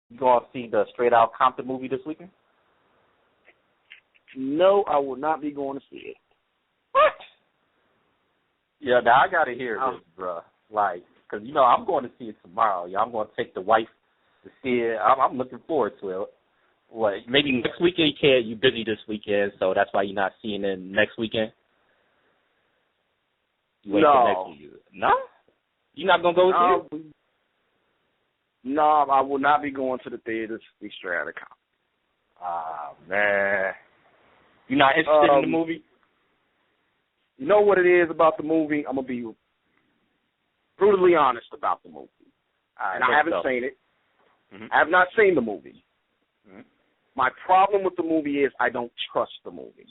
You going to see the Straight Outta Compton movie this weekend? No, I will not be going to see it. What? Yeah, now I got to hear this, bruh. Like, because, you know, I'm going to see it tomorrow. Yeah, I'm going to take the wife to see it. I'm looking forward to it. What, maybe next weekend you can't. You're busy this weekend, so that's why you're not seeing it next weekend? You wait till next weekend. No? You're not going to go see it? No, I will not be going to the theaters to see Straight Outta Compton. Ah, man. You're not interested in the movie? You know what it is about the movie? I'm going to be brutally honest about the movie. And I haven't seen it. Mm-hmm. I have not seen the movie. Mm-hmm. My problem with the movie is I don't trust the movie.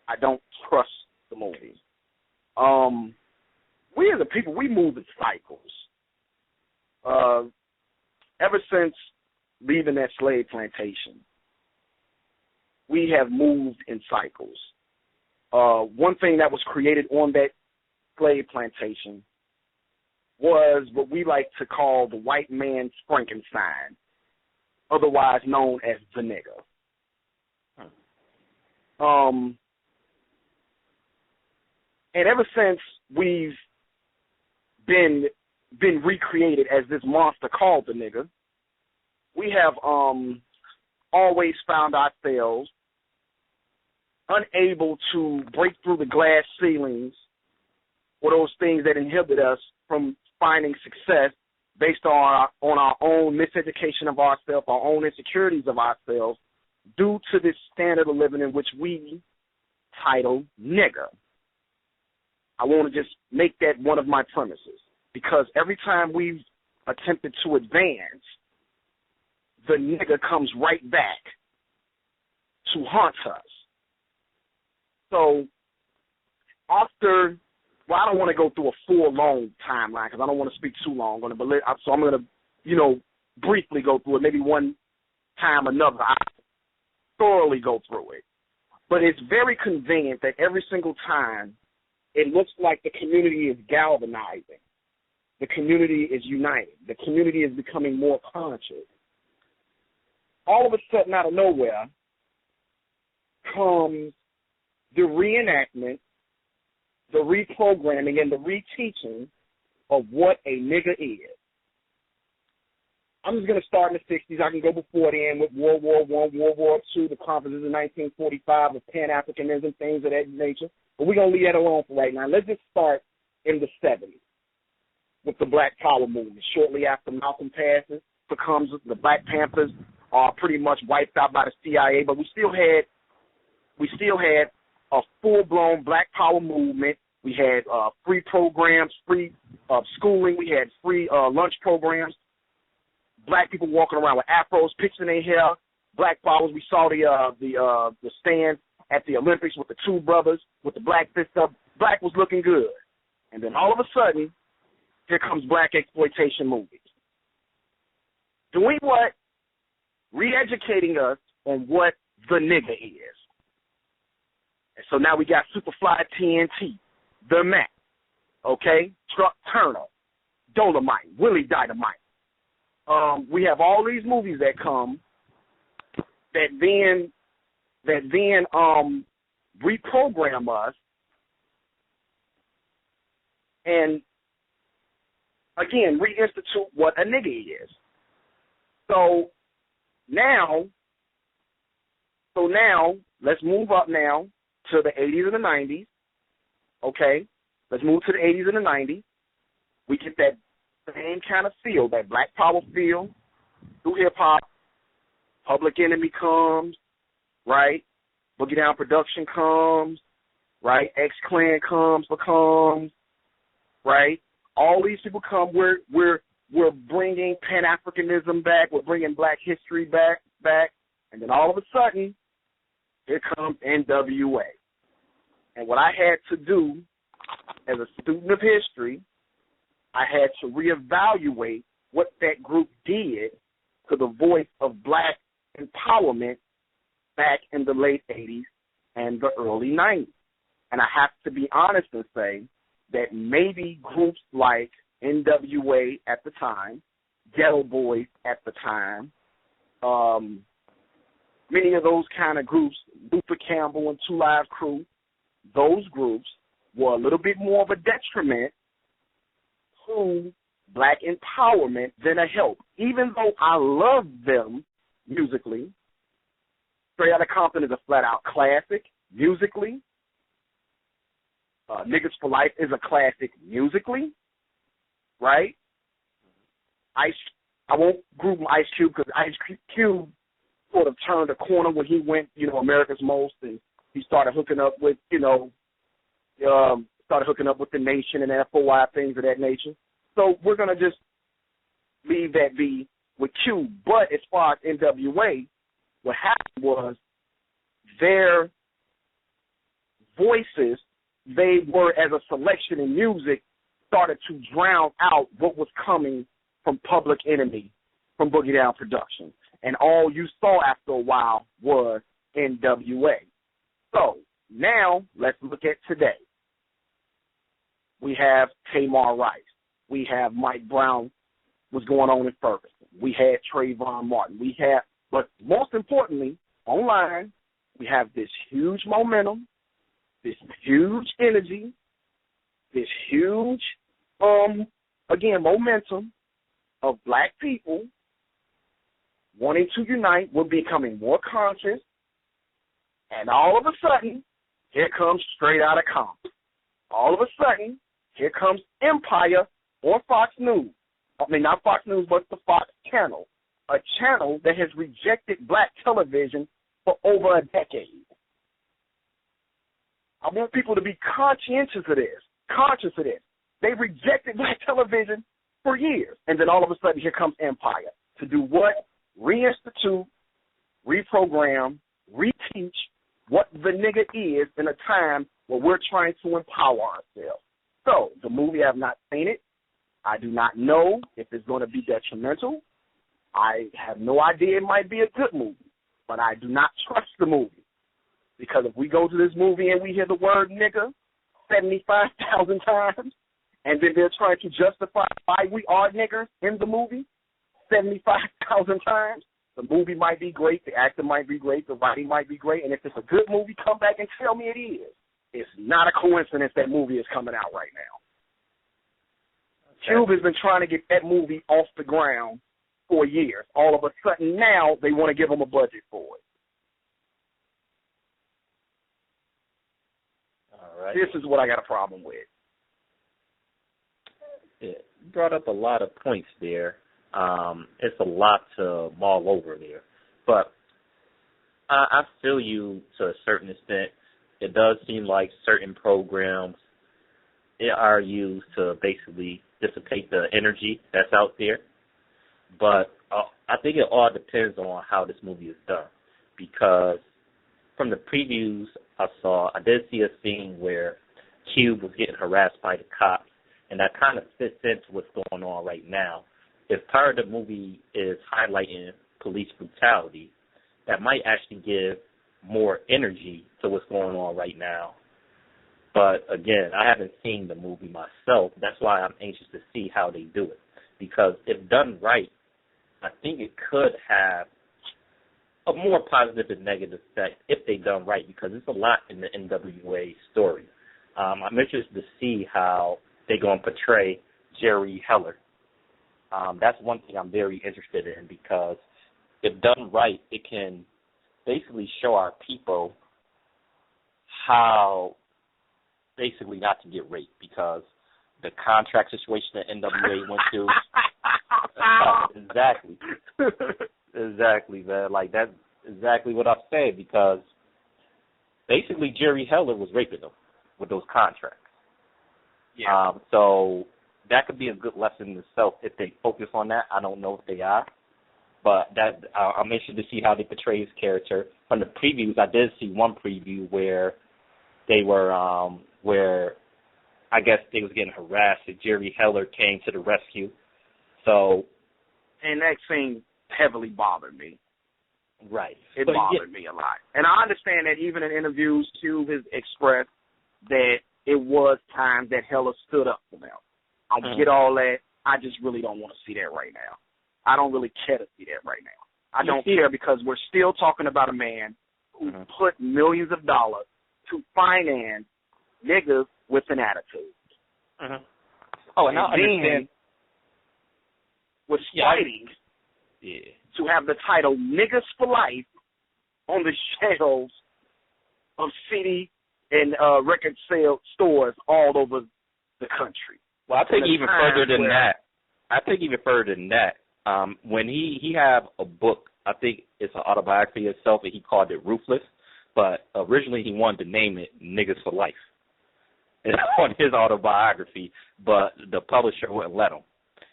I don't trust the movie. We as a people, we move in cycles. Ever since leaving that slave plantation, we have moved in cycles. One thing that was created on that slave plantation was what we like to call the white man's Frankenstein, otherwise known as the nigger. And ever since we've been recreated as this monster called the nigger, we have always found ourselves unable to break through the glass ceilings or those things that inhibit us from finding success based on our own miseducation of ourselves, our own insecurities of ourselves, due to this standard of living in which we title nigger. I want to just make that one of my premises, because every time we've attempted to advance, the nigger comes right back to haunt us. So after, well, I don't want to go through a full long timeline because I don't want to speak too long on it, but so I'm going to, briefly go through it, maybe one time or another. I thoroughly go through it. But it's very convenient that every single time it looks like the community is galvanizing. The community is united. The community is becoming more conscious. All of a sudden, out of nowhere, comes the reenactment, the reprogramming, and the reteaching of what a nigger is. I'm just going to start in the 60s. I can go before then with World War I, World War II, the conferences in 1945 of Pan-Africanism, things of that nature. But we're going to leave that alone for right now. Let's just start in the 70s with the Black Power movement. Shortly after Malcolm passes, becomes the Black Panthers are pretty much wiped out by the CIA, but we still had a full-blown Black Power movement. We had free programs, free schooling. We had free lunch programs. Black people walking around with afros, pitching their hair. Black flowers. We saw the stand at the Olympics with the two brothers with the black fist up. Black was looking good. And then all of a sudden, here comes black exploitation movies. Doing what? Re-educating us on what the nigger is. And so now we got Superfly TNT, The Mac, okay, Truck Turner, Dolomite, Willie Dynamite. We have all these movies that come that then reprogram us, and again reinstitute what a nigga is. So now let's move up now to the 80s and the 90s. Okay, let's move to the 80s and the 90s. We get that same kind of feel, that Black Power feel through hip hop. Public Enemy comes, right? Boogie Down Production comes, right? X-Clan becomes, right? All these people come. We're bringing Pan-Africanism back. We're bringing Black history back, and then all of a sudden, here comes N.W.A. And what I had to do as a student of history, I had to reevaluate what that group did to the voice of Black empowerment back in the late 80s and the early 90s. And I have to be honest and say that maybe groups like N.W.A. at the time Ghetto Boys at the time. Many of those kind of groups, Luther Campbell and 2 Live Crew, those groups were a little bit more of a detriment to black empowerment than a help. Even though I love them musically, Straight Outta Compton is a flat-out classic musically. Niggas for Life is a classic musically, right? I won't group Ice Cube because Ice Cube sort of turned a corner when he went, America's Most, and he started hooking up with, the Nation and N.W.A, things of that nature. So we're going to just leave that be with Cube. But as far as N.W.A, what happened was their voices, they were as a selection in music, started to drown out what was coming from Public Enemy, from Boogie Down Productions. And all you saw after a while was N.W.A. So now let's look at today. We have Tamar Rice. We have Mike Brown, what's going on in Ferguson. We had Trayvon Martin. But most importantly, online, we have this huge momentum, this huge energy, this huge, momentum of black people wanting to unite. We're becoming more conscious, and all of a sudden, here comes Straight Outta Compton. All of a sudden, here comes Empire or Fox News. I mean, not Fox News, but the Fox channel, a channel that has rejected black television for over a decade. I want people to be conscious of this. They rejected black television for years. And then all of a sudden, here comes Empire to do what? Reinstitute, reprogram, reteach what the nigga is in a time where we're trying to empower ourselves. So, the movie, I have not seen it. I do not know if it's going to be detrimental. I have no idea it might be a good movie, but I do not trust the movie. Because if we go to this movie and we hear the word nigga 75,000 times, and then they're trying to justify why we are niggers in the movie 75,000 times, the movie might be great, the actor might be great, the writing might be great, and if it's a good movie, come back and tell me it is. It's not a coincidence that movie is coming out right now. Okay. Cube has been trying to get that movie off the ground for years. All of a sudden now they want to give him a budget for it. All right. This is what I got a problem with. Yeah, you brought up a lot of points there. It's a lot to mull over there. But I feel you to a certain extent. It does seem like certain programs are used to basically dissipate the energy that's out there. But I think it all depends on how this movie is done. Because from the previews I saw, I did see a scene where Cube was getting harassed by the cops. And that kind of fits into what's going on right now. If part of the movie is highlighting police brutality, that might actually give more energy to what's going on right now. But again, I haven't seen the movie myself. That's why I'm anxious to see how they do it. Because if done right, I think it could have a more positive and negative effect if they done right, because it's a lot in the N.W.A story. I'm interested to see how they're going to portray Jerry Heller. That's one thing I'm very interested in, because if done right, it can basically show our people how basically not to get raped, because the contract situation that N.W.A went through. Exactly, man. Like, that's exactly what I'm saying, because basically Jerry Heller was raping them with those contracts. Yeah. So that could be a good lesson in itself if they focus on that. I don't know if they are, but that I'm interested to see how they portray his character. From the previews, I did see one preview where they were, where I guess they was getting harassed, and Jerry Heller came to the rescue. So, and that scene heavily bothered me. Right. It bothered me a lot. And I understand that even in interviews, Cube has expressed that it was times that Heller stood up for them. I get all that. I just really don't want to see that right now. I don't really care to see that right now. I don't care because we're still talking about a man who put millions of dollars to finance niggas with an attitude. Oh, and I understand. Was fighting to have the title Niggas for Life on the shelves of CD and record sale stores all over the country. Well, I think even further than that. When he have a book, I think it's an autobiography itself, and he called it Ruthless, but originally he wanted to name it Niggas for Life on his autobiography, but the publisher wouldn't let him.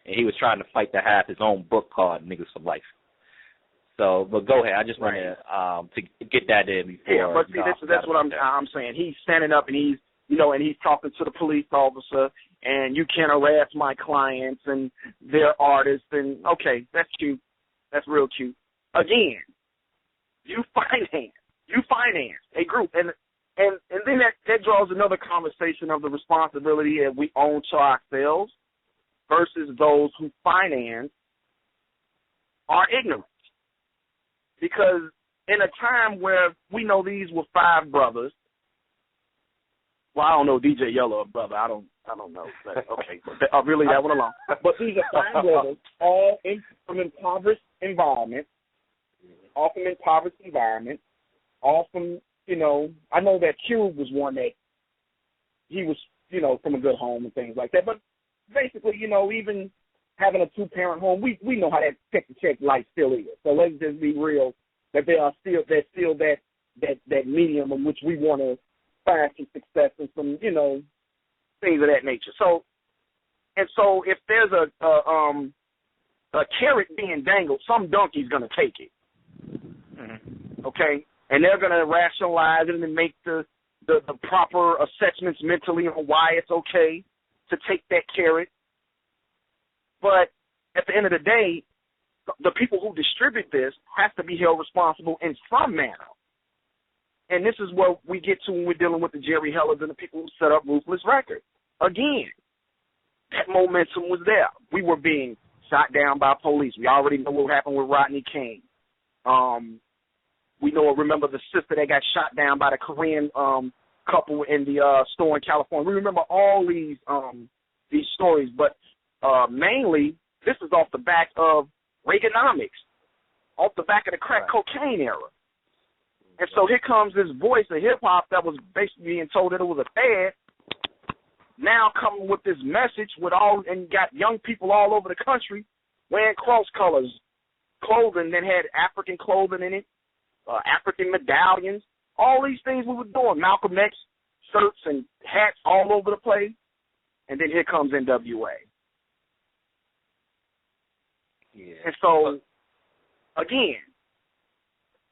And he was trying to fight to have his own book called Niggas for Life. So, but go ahead. I just wanted to get that in before. Yeah, but see, that's what I'm saying. He's standing up and he's talking to the police officer, and you can't harass my clients and their artists. And okay, that's cute. That's real cute. Again, you finance a group, and then that draws another conversation of the responsibility that we own to ourselves versus those who finance are ignorant. Because in a time where we know these were 5 brothers, well, I don't know DJ Yellow, a brother. I don't know. But, okay, I'll really that one alone. But these are 5 brothers, all from impoverished environments, all from, I know that Cube was one that he was, from a good home and things like that. But basically, even having a 2-parent home, we know how that check-to-check life still is. So let's just be real that there's still that medium in which we want to find some success and some, things of that nature. So if there's a carrot being dangled, some donkey's going to take it. Okay? And they're going to rationalize it and make the proper assessments mentally on why it's okay to take that carrot. But at the end of the day, the people who distribute this have to be held responsible in some manner. And this is what we get to when we're dealing with the Jerry Hellers and the people who set up Ruthless Records. Again, that momentum was there. We were being shot down by police. We already know what happened with Rodney King. We remember the sister that got shot down by the Korean couple in the store in California. We remember all these stories, but mainly this is off the back of Reaganomics, off the back of the crack cocaine era. And so here comes this voice of hip-hop that was basically being told that it was a fad, now coming with this message and got young people all over the country wearing cross colors clothing that had African clothing in it, African medallions, all these things we were doing, Malcolm X shirts and hats all over the place. And then here comes N.W.A. Yeah. And so, again,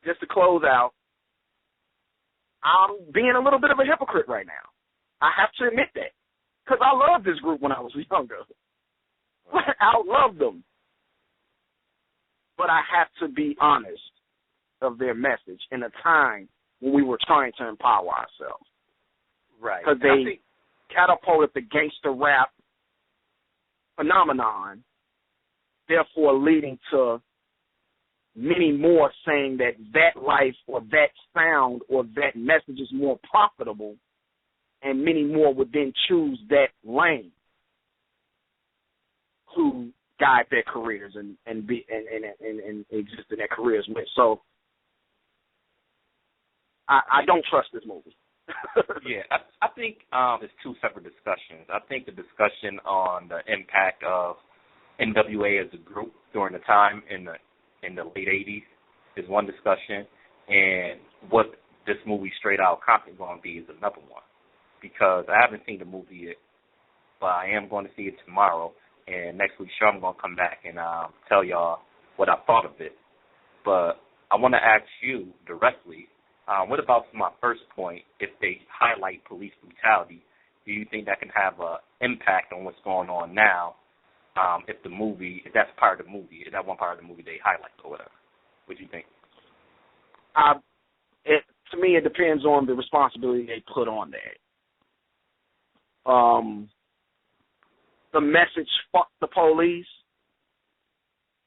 just to close out, I'm being a little bit of a hypocrite right now. I have to admit that. Because I loved this group when I was younger. I loved them. But I have to be honest of their message in a time when we were trying to empower ourselves. Right. Because they catapulted the gangster rap phenomenon, therefore leading to many more saying that life or that sound or that message is more profitable, and many more would then choose that lane to guide their careers and exist in their careers with. So I don't trust this movie. Yeah, I think it's 2 separate discussions. I think the discussion on the impact of N.W.A. as a group during the time in the late 80s is one discussion, and what this movie Straight Outta Compton going to be is another one. Because I haven't seen the movie yet, but I am going to see it tomorrow, and next week sure I'm going to come back and tell y'all what I thought of it. But I want to ask you directly, what about my first point, if they highlight police brutality, do you think that can have an impact on what's going on now if that's part of the movie, if that one part of the movie they highlight or whatever? What do you think? To me, it depends on the responsibility they put on that. The message, fuck the police,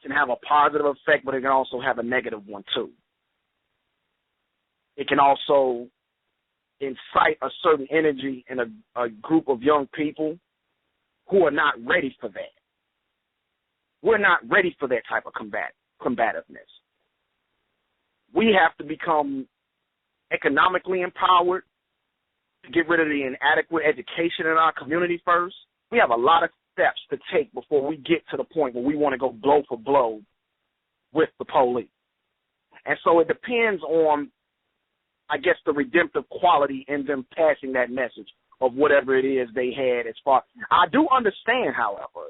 can have a positive effect, but it can also have a negative one too. It can also incite a certain energy in a group of young people who are not ready for that. We're not ready for that type of combativeness. We have to become economically empowered to get rid of the inadequate education in our community first. We have a lot of steps to take before we get to the point where we want to go blow for blow with the police. And so it depends on, I guess, the redemptive quality in them passing that message of whatever it is they had as far. I do understand, however,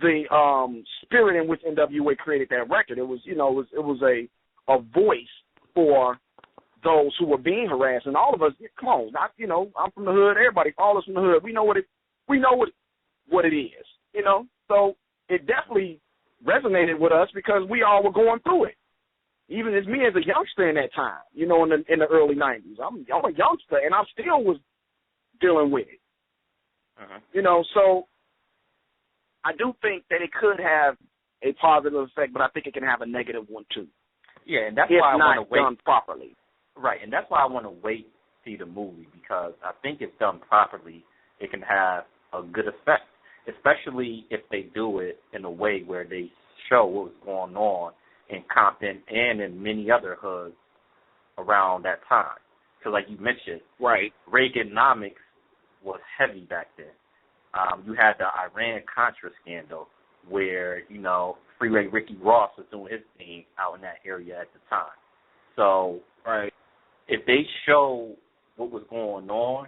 the spirit in which N.W.A. created that record. It was, it was a voice for those who were being harassed, and all of us. Come on, I'm from the hood. Everybody, all us from the hood. We know what it is. So it definitely resonated with us because we all were going through it. Even as me as a youngster in that time, in the early 90s. I'm a youngster, and I still was dealing with it. Uh-huh. So I do think that it could have a positive effect, but I think it can have a negative one too. Yeah, and that's why I want to wait. Done properly. Right, and that's why I want to wait to see the movie, because I think if done properly, it can have a good effect, especially if they do it in a way where they show what was going on in Compton and in many other hoods around that time. Because like you mentioned, right, Reaganomics was heavy back then. You had the Iran-Contra scandal where, Freeway Ricky Ross was doing his thing out in that area at the time. So right, if they show what was going on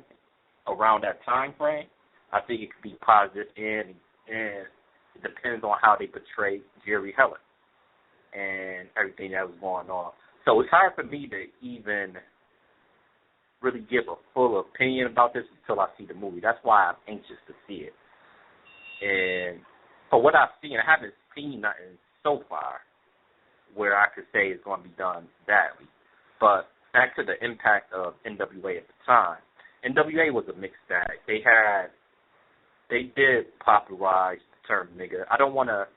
around that time frame, I think it could be positive, and it depends on how they portray Jerry Heller and everything that was going on. So it's hard for me to even really give a full opinion about this until I see the movie. That's why I'm anxious to see it. And for what I've seen, I haven't seen nothing so far where I could say it's going to be done badly. But back to the impact of N.W.A. at the time, N.W.A. was a mixed bag. They did popularize the term nigga. I don't want to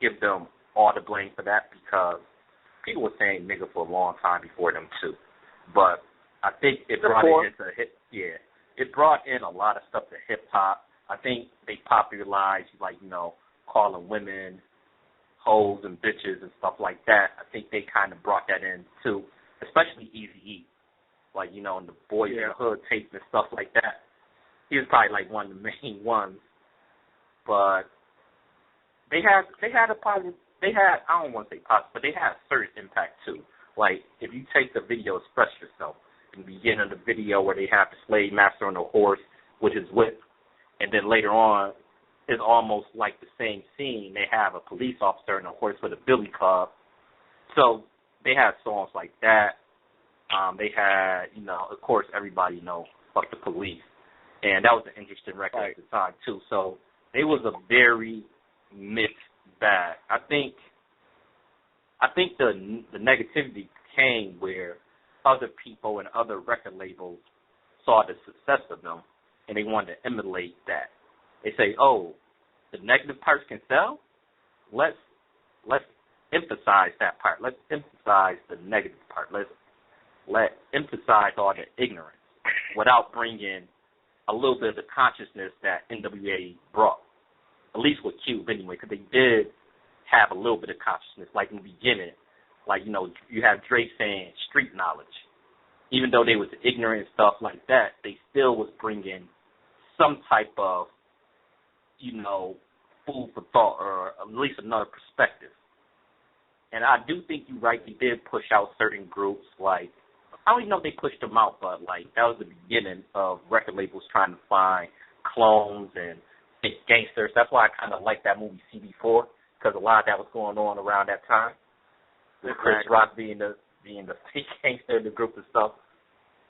give them all the blame for that because people were saying nigga for a long time before them too. But I think it brought it into it brought in a lot of stuff to hip hop. I think they popularized calling women hoes and bitches and stuff like that. I think they kind of brought that in too, especially Eazy-E, in the Boys in the Hood tapes and stuff like that. He was probably one of the main ones, but they had a positive. They had, I don't want to say positive, but they had a certain impact too. Like if you take the video Express Yourself, in the beginning of the video where they have the slave master on the horse with his whip, and then later on, it's almost like the same scene. They have a police officer on a horse with a billy club. So they had songs like that. They had, of course, everybody fuck the police. And that was an interesting record at the time, too. So it was a very mixed bag. I think the negativity came where other people and other record labels saw the success of them, and they wanted to emulate that. They say, oh, the negative parts can sell? Let's emphasize that part. Let's emphasize the negative part. Let's emphasize all the ignorance without bringing a little bit of the consciousness that N.W.A. brought, at least with Cube anyway, because they did have a little bit of consciousness, like in the beginning. You have Drake saying street knowledge. Even though they was ignorant and stuff like that, they still was bringing some type of, food for thought or at least another perspective. And I do think you're right, they did push out certain groups, I don't even know if they pushed them out, but, that was the beginning of record labels trying to find clones and fake gangsters. That's why I kind of like that movie CB4, because a lot of that was going on around that time. With Chris Rock being the fake gangster in the group and stuff.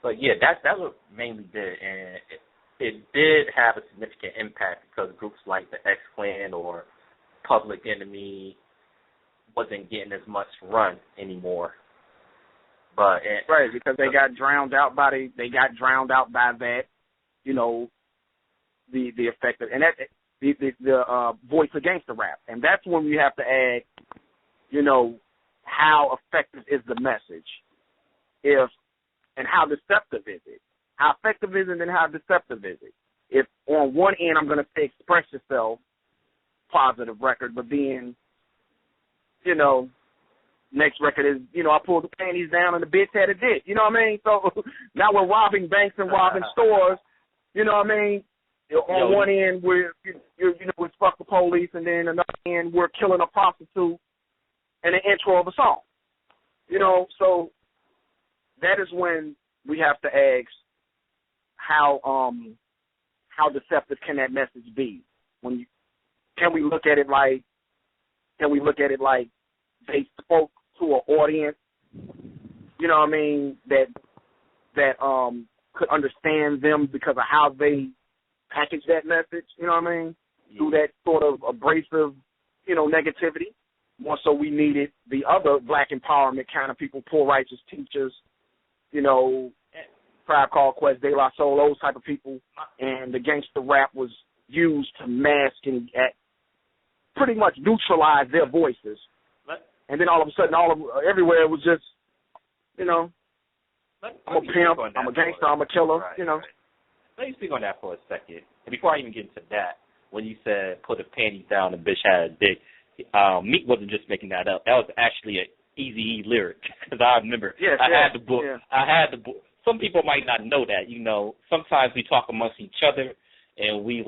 But, yeah, that's what mainly did. And it did have a significant impact because groups like the X-Clan or Public Enemy wasn't getting as much run anymore. But right, because they got drowned out by that, the effect of, and the voice of gangster rap. And that's when we have to add, how effective is the message? And how deceptive is it? How effective is it and how deceptive is it? If on one end I'm going to say express yourself, positive record, but then, next record is, I pulled the panties down and the bitch had a dick. You know what I mean? So now we're robbing banks and robbing stores. You know what I mean? On one end, we're fuck the police, and then another end, we're killing a prostitute in the intro of a song. So that is when we have to ask how deceptive can that message be? Can we look at it like they spoke to an audience, that could understand them because of how they package that message, through that sort of abrasive, negativity. More so we needed the other black empowerment kind of people, poor righteous teachers, Tribe Called Quest, De La Soul, those type of people, and the gangster rap was used to mask and pretty much neutralize their voices. And then all of a sudden, everywhere it was just, I'm a pimp, I'm a gangster, I'm a killer, Right. Let me speak on that for a second. And before I even get into that, when you said put the panties down and bitch had a dick, Meek wasn't just making that up. That was actually an Eazy-E lyric. Because I remember I had the book. I had the book. Some people might not know that. Sometimes we talk amongst each other, and we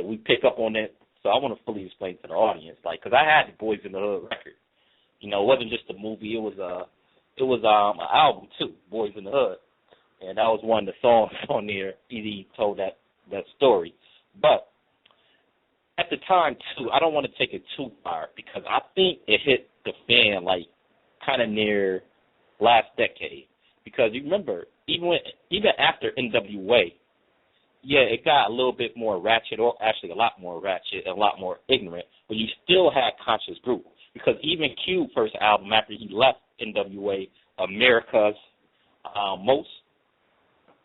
we pick up on it. So I want to fully explain to the audience, because I had the Boys in the Hood record. It wasn't just a movie. It was an album too, Boys in the Hood, and that was one of the songs on there. Eazy told that story, but at the time too, I don't want to take it too far because I think it hit the fan kind of near last decade. Because you remember, even after N.W.A, it got a little bit more ratchet, or actually a lot more ratchet, and a lot more ignorant, but you still had conscious group. Because even Cube's first album, after he left N.W.A, America's Most,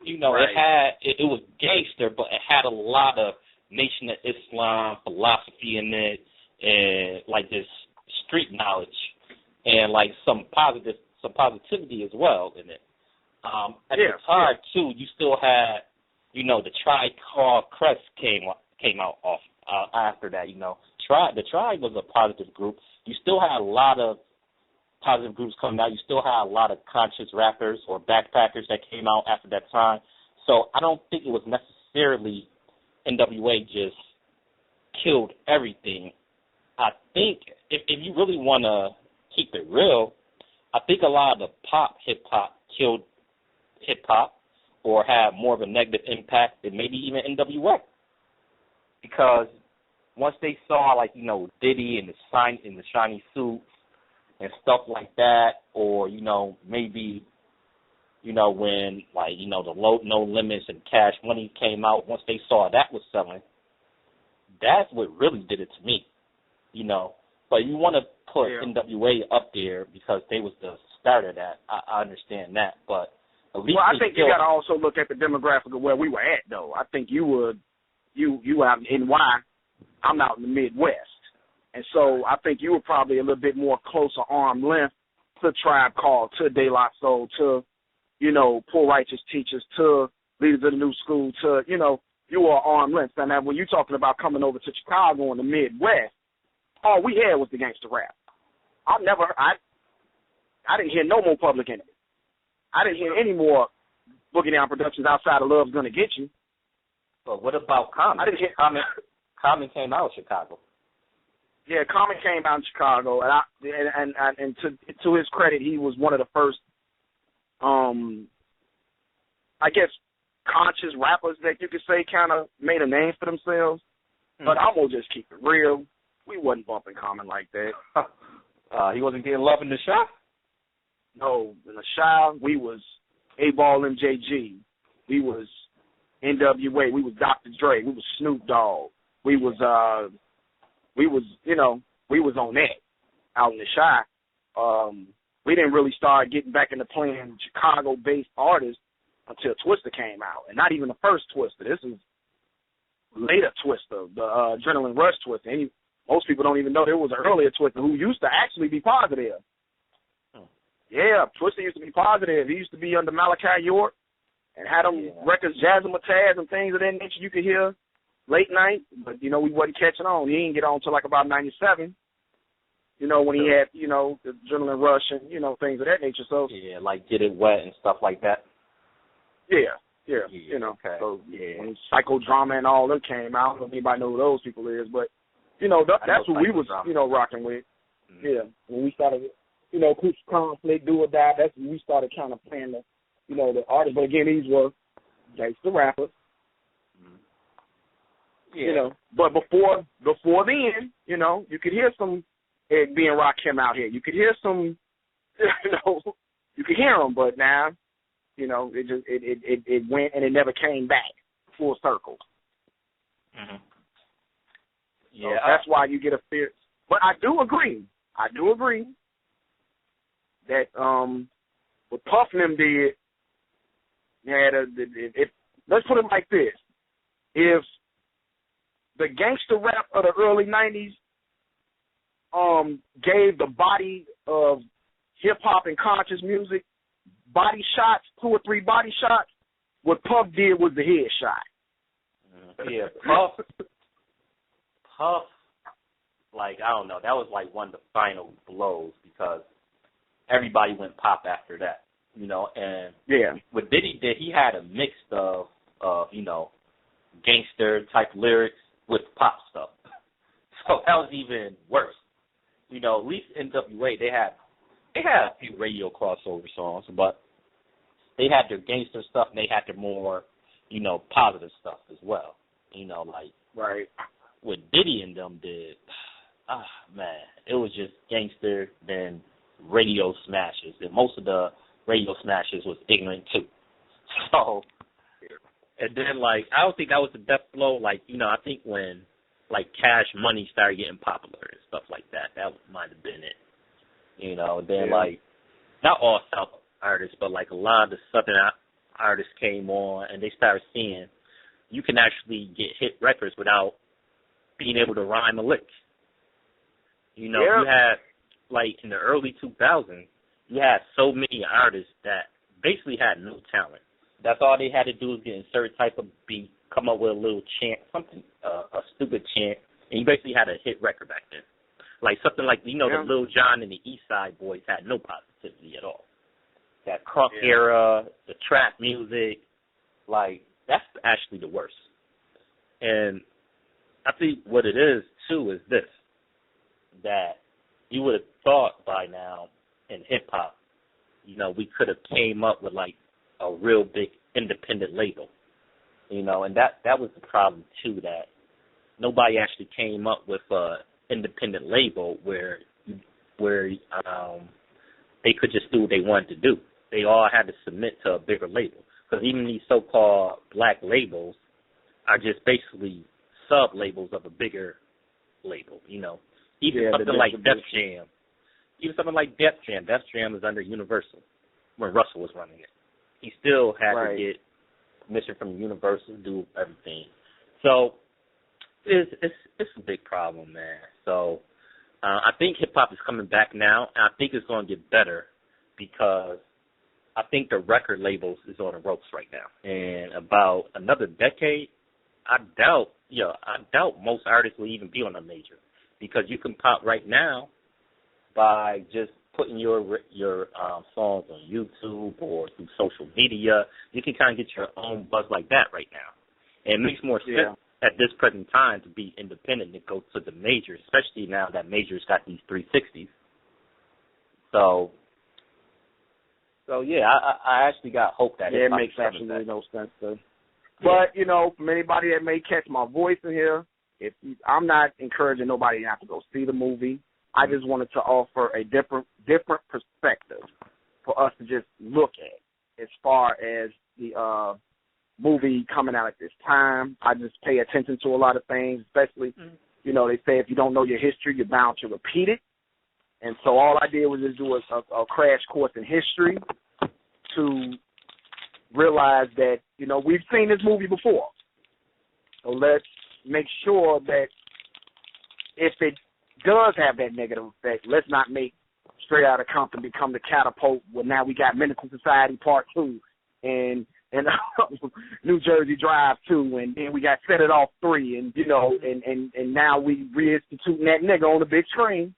right. it was gangster, but it had a lot of Nation of Islam philosophy in it, and this street knowledge, and some positivity as well in it. At the time too, you still had, the Tribe Called Quest came out off after that. The Tribe was a positive group. You still had a lot of positive groups coming out. You still had a lot of conscious rappers or backpackers that came out after that time. So I don't think it was necessarily N.W.A just killed everything. I think if you really want to keep it real, I think a lot of the hip-hop killed hip-hop or had more of a negative impact than maybe even N.W.A. Because once they saw, Diddy in the shiny suits and stuff like that, or, maybe, when, the No Limits and Cash Money came out, once they saw that was selling, that's what really did it to me, But you want to put N.W.A up there because they was the start of that. I understand that, but at least I think you got to also look at the demographic of where we were at, though. I think you out in N.W.A, I'm out in the Midwest. And so I think you were probably a little bit more closer arm length to Tribe Called, to De La Soul, to, Poor Righteous Teachers, to Leaders of the New School, to, you were arm length. And now when you're talking about coming over to Chicago in the Midwest, all we had was the gangster rap. I didn't hear no more Public Enemy. I didn't hear any more Boogie Down Productions outside of Love's Gonna Get You. But what about Common? I didn't hear Common came out of Chicago. Yeah, Common came out in Chicago, and to his credit, he was one of the first, I guess, conscious rappers that you could say kind of made a name for themselves. But I'm gonna just keep it real. We wasn't bumping Common like that. He wasn't getting love in the shop? No, in the shop, we was A-Ball MJG. We was N.W.A. We was Dr. Dre. We was Snoop Dogg. We was on that out in the shop. We didn't really start getting back into playing Chicago-based artists until Twista came out, and not even the first Twista. This is later Twister, the Adrenaline Rush Twister. Most people don't even know there was an earlier Twister who used to actually be positive. Yeah, Twister used to be positive. He used to be under Malachi York and had them records, Jazzmatazz and things of that nature you could hear late night. But, we wasn't catching on. He didn't get on until like about 97, when he had, the Adrenaline Rush and, things of that nature. So yeah, like Get It Wet and stuff like that. Yeah. Okay. So when Psychodrama and all them came out, I don't know if anybody know who those people is, but, that's what we was, rocking with. Mm-hmm. Yeah, when we started, Cooch Conflict, Do or Die, that's when we started trying to plan the, the artists. But again, these were gangster rappers. Yeah. But before then, you could hear some being Rakim out here. You could hear some, you could hear them, but now, it went and it never came back full circle. Mm-hmm. Yeah, so that's why you get a fear. But I do agree that what Puff and them did, let's put it like this. If the gangster rap of the early 90s gave the body of hip-hop and conscious music body shots, 2 or 3 body shots, what Puff did was the head shot. Yeah, Puff, like, I don't know, that was like one of the final blows because everybody went pop after that, and what Diddy did, he had a mix of gangster type lyrics with pop stuff. So that was even worse. At least N.W.A, they had a few radio crossover songs, but they had their gangster stuff and they had their more, positive stuff as well. Like right. What Diddy and them did, man, it was just gangster, then radio smashes. And most of the radio smashes was ignorant too. So, and then like, I don't think that was the death blow. Like, I think when like Cash Money started getting popular and stuff like that, that might have been it. Then like, not all South artists, but like a lot of the Southern artists came on and they started seeing you can actually get hit records without being able to rhyme a lick. You had, like, in the early 2000s, you had so many artists that basically had no talent. That's all they had to do was get in a certain type of beat, come up with a little chant, something, a stupid chant, and you basically had a hit record back then. Like something like, the Lil Jon and the East Side Boys had no positivity at all. That crunk era, the trap music, like, that's actually the worst. And I think what it is, too, is this, that you would have thought by now in hip-hop, we could have came up with, like, a real big independent label. And that was the problem, too, that nobody actually came up with an independent label where they could just do what they wanted to do. They all had to submit to a bigger label. Because even these so-called black labels are just basically sub-labels of a bigger label, Even something like Def Jam. Even something like Def Jam. Def Jam is under Universal when Russell was running it. He still had to get permission from Universal to do everything. So it's a big problem, man. So I think hip-hop is coming back now, and I think it's going to get better because I think the record labels is on the ropes right now. And about another decade, I doubt most artists will even be on a major because you can pop right now by just putting your songs on YouTube or through social media. You can kind of get your own buzz like that right now. And it makes more sense at this present time to be independent and go to the majors, especially now that majors got these 360s. So yeah, I actually got hope that it makes absolutely no sense, though. But, from anybody that may catch my voice in here, I'm not encouraging nobody to have to go see the movie. I just wanted to offer a different perspective for us to just look at as far as the movie coming out at this time. I just pay attention to a lot of things, especially, they say if you don't know your history, you're bound to repeat it. And so all I did was just do a crash course in history to realize that, we've seen this movie before. So let's make sure that if it does have that negative effect, let's not make Straight Outta Compton become the catapult where now we got Menace II Society Part 2 and New Jersey Drive 2, and then we got Set It Off 3, and, you know, and now we reinstituting that nigga on the big screen,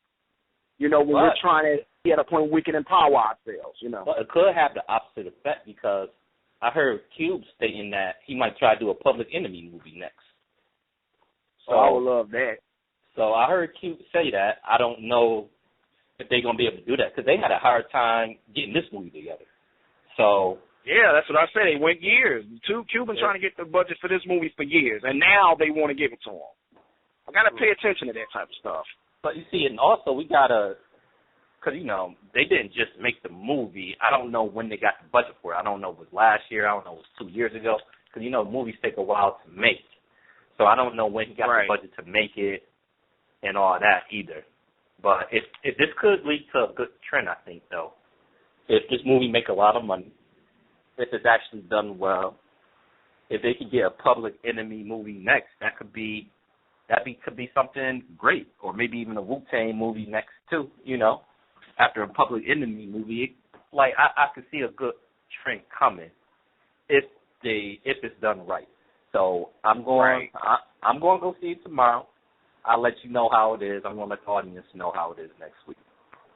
you know, when we're trying to get a point where we can empower ourselves, you know. But it could have the opposite effect because I heard Cube stating that he might try to do a Public Enemy movie next. So I would love that. So I heard Cube say that. I don't know if they're going to be able to do that because they had a hard time getting this movie together. So yeah, that's what I said. It went years. Cube been trying to get the budget for this movie for years, and now they want to give it to him. I got to pay attention to that type of stuff. But you see, and also we got to, because, you know, they didn't just make the movie. I don't know when they got the budget for it. I don't know if it was last year. I don't know if it was 2 years ago. Because, you know, movies take a while to make. So I don't know when he got the budget to make it and all that either. But if this could lead to a good trend, I think, though. If this movie make a lot of money, if it's actually done well, if they could get a Public Enemy movie next, that could be something great. Or maybe even a Wu-Tang movie next, too, you know. After a Public Enemy movie, like I could see a good trend coming if it's done right. So I'm going to go see it tomorrow. I'll let you know how it is. I'm going to let the audience know how it is next week.